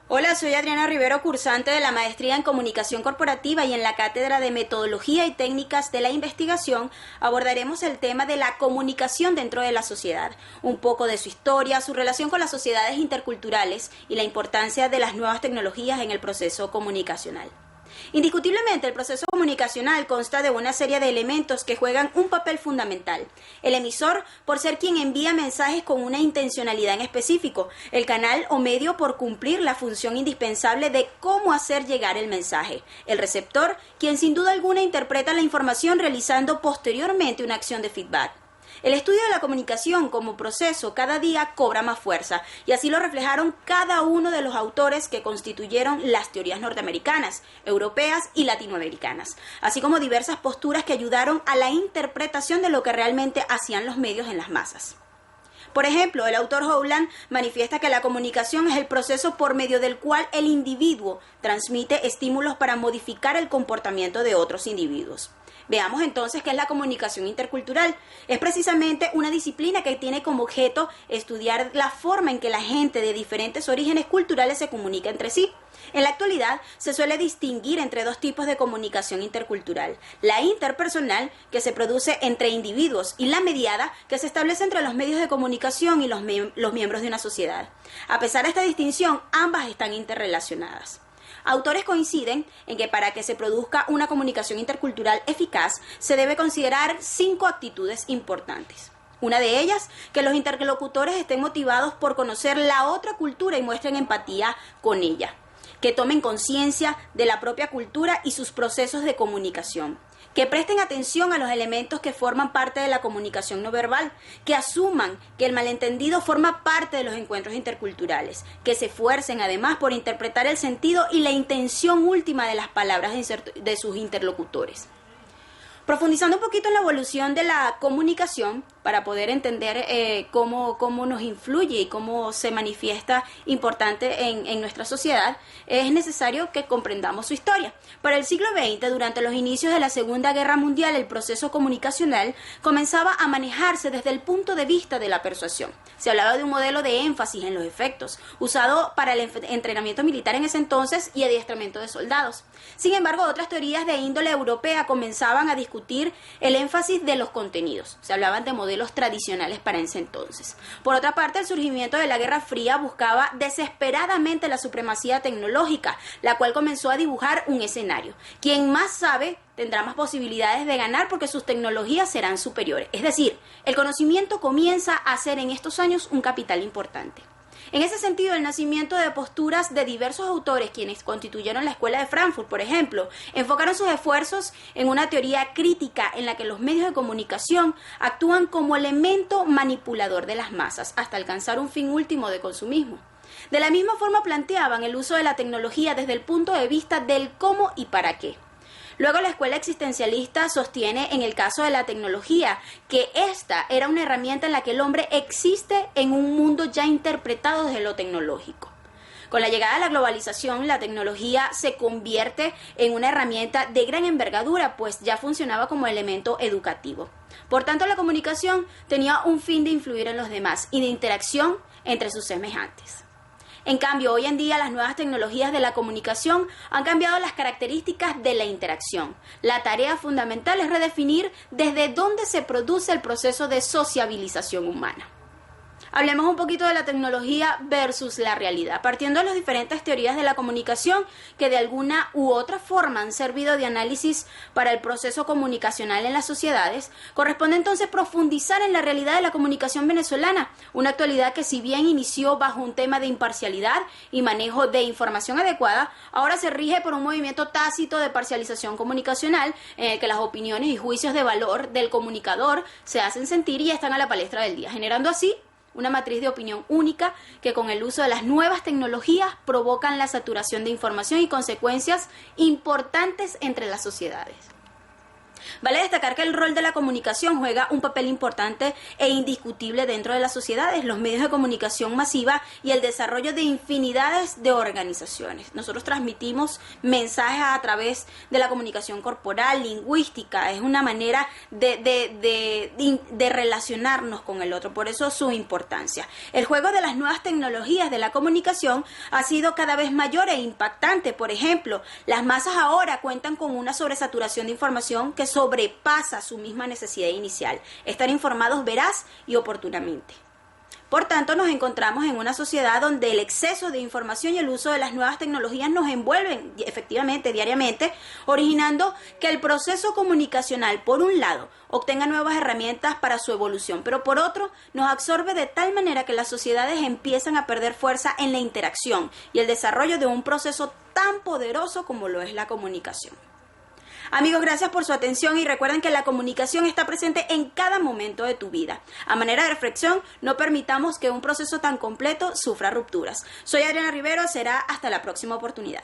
Hola, soy Adriana Rivero, cursante de la Maestría en Comunicación Corporativa y en la Cátedra de Metodología y Técnicas de la Investigación abordaremos el tema de la comunicación dentro de la sociedad, un poco de su historia, su relación con las sociedades interculturales y la importancia de las nuevas tecnologías en el proceso comunicacional. Indiscutiblemente, el proceso comunicacional consta de una serie de elementos que juegan un papel fundamental. El emisor, por ser quien envía mensajes con una intencionalidad en específico. El canal o medio, por cumplir la función indispensable de cómo hacer llegar el mensaje. El receptor, quien sin duda alguna interpreta la información realizando posteriormente una acción de feedback. El estudio de la comunicación como proceso cada día cobra más fuerza, y así lo reflejaron cada uno de los autores que constituyeron las teorías norteamericanas, europeas y latinoamericanas, así como diversas posturas que ayudaron a la interpretación de lo que realmente hacían los medios en las masas. Por ejemplo, el autor Howland manifiesta que la comunicación es el proceso por medio del cual el individuo transmite estímulos para modificar el comportamiento de otros individuos. Veamos entonces qué es la comunicación intercultural. Es precisamente una disciplina que tiene como objeto estudiar la forma en que la gente de diferentes orígenes culturales se comunica entre sí. En la actualidad se suele distinguir entre dos tipos de comunicación intercultural: la interpersonal, que se produce entre individuos, y la mediada, que se establece entre los medios de comunicación y los miembros de una sociedad. A pesar de esta distinción, ambas están interrelacionadas. Autores coinciden en que para que se produzca una comunicación intercultural eficaz se debe considerar 5 actitudes importantes. Una de ellas, que los interlocutores estén motivados por conocer la otra cultura y muestren empatía con ella, que tomen conciencia de la propia cultura y sus procesos de comunicación, que presten atención a los elementos que forman parte de la comunicación no verbal, que asuman que el malentendido forma parte de los encuentros interculturales, que se esfuercen además por interpretar el sentido y la intención última de las palabras de sus interlocutores. Profundizando un poquito en la evolución de la comunicación, para poder entender cómo nos influye y cómo se manifiesta importante en nuestra sociedad, es necesario que comprendamos su historia. Para el siglo XX, durante los inicios de la Segunda Guerra Mundial, el proceso comunicacional comenzaba a manejarse desde el punto de vista de la persuasión. Se hablaba de un modelo de énfasis en los efectos, usado para el entrenamiento militar en ese entonces y adiestramiento de soldados. Sin embargo, otras teorías de índole europea comenzaban a discutir el énfasis de los contenidos. Se hablaban de modelos tradicionales para ese entonces. Por otra parte, el surgimiento de la Guerra Fría buscaba desesperadamente la supremacía tecnológica, la cual comenzó a dibujar un escenario. Quien más sabe tendrá más posibilidades de ganar porque sus tecnologías serán superiores. Es decir, el conocimiento comienza a ser en estos años un capital importante. En ese sentido, el nacimiento de posturas de diversos autores, quienes constituyeron la Escuela de Frankfurt, por ejemplo, enfocaron sus esfuerzos en una teoría crítica en la que los medios de comunicación actúan como elemento manipulador de las masas hasta alcanzar un fin último de consumismo. De la misma forma planteaban el uso de la tecnología desde el punto de vista del cómo y para qué. Luego, la escuela existencialista sostiene, en el caso de la tecnología, que esta era una herramienta en la que el hombre existe en un mundo ya interpretado desde lo tecnológico. Con la llegada de la globalización, la tecnología se convierte en una herramienta de gran envergadura, pues ya funcionaba como elemento educativo. Por tanto, la comunicación tenía un fin de influir en los demás y de interacción entre sus semejantes. En cambio, hoy en día las nuevas tecnologías de la comunicación han cambiado las características de la interacción. La tarea fundamental es redefinir desde dónde se produce el proceso de sociabilización humana. Hablemos un poquito de la tecnología versus la realidad, partiendo de las diferentes teorías de la comunicación que de alguna u otra forma han servido de análisis para el proceso comunicacional en las sociedades. Corresponde entonces profundizar en la realidad de la comunicación venezolana, una actualidad que, si bien inició bajo un tema de imparcialidad y manejo de información adecuada, ahora se rige por un movimiento tácito de parcialización comunicacional en el que las opiniones y juicios de valor del comunicador se hacen sentir y están a la palestra del día, generando así una matriz de opinión única que, con el uso de las nuevas tecnologías, provocan la saturación de información y consecuencias importantes entre las sociedades. Vale destacar que el rol de la comunicación juega un papel importante e indiscutible dentro de las sociedades, los medios de comunicación masiva y el desarrollo de infinidades de organizaciones. Nosotros transmitimos mensajes a través de la comunicación corporal, lingüística, es una manera de relacionarnos con el otro, por eso su importancia. El juego de las nuevas tecnologías de la comunicación ha sido cada vez mayor e impactante. Por ejemplo, las masas ahora cuentan con una sobresaturación de información que sobrepasa su misma necesidad inicial, estar informados veraz y oportunamente. Por tanto, nos encontramos en una sociedad donde el exceso de información y el uso de las nuevas tecnologías nos envuelven efectivamente diariamente, originando que el proceso comunicacional, por un lado, obtenga nuevas herramientas para su evolución, pero por otro, nos absorbe de tal manera que las sociedades empiezan a perder fuerza en la interacción y el desarrollo de un proceso tan poderoso como lo es la comunicación. Amigos, gracias por su atención y recuerden que la comunicación está presente en cada momento de tu vida. A manera de reflexión, no permitamos que un proceso tan completo sufra rupturas. Soy Adriana Rivero, será hasta la próxima oportunidad.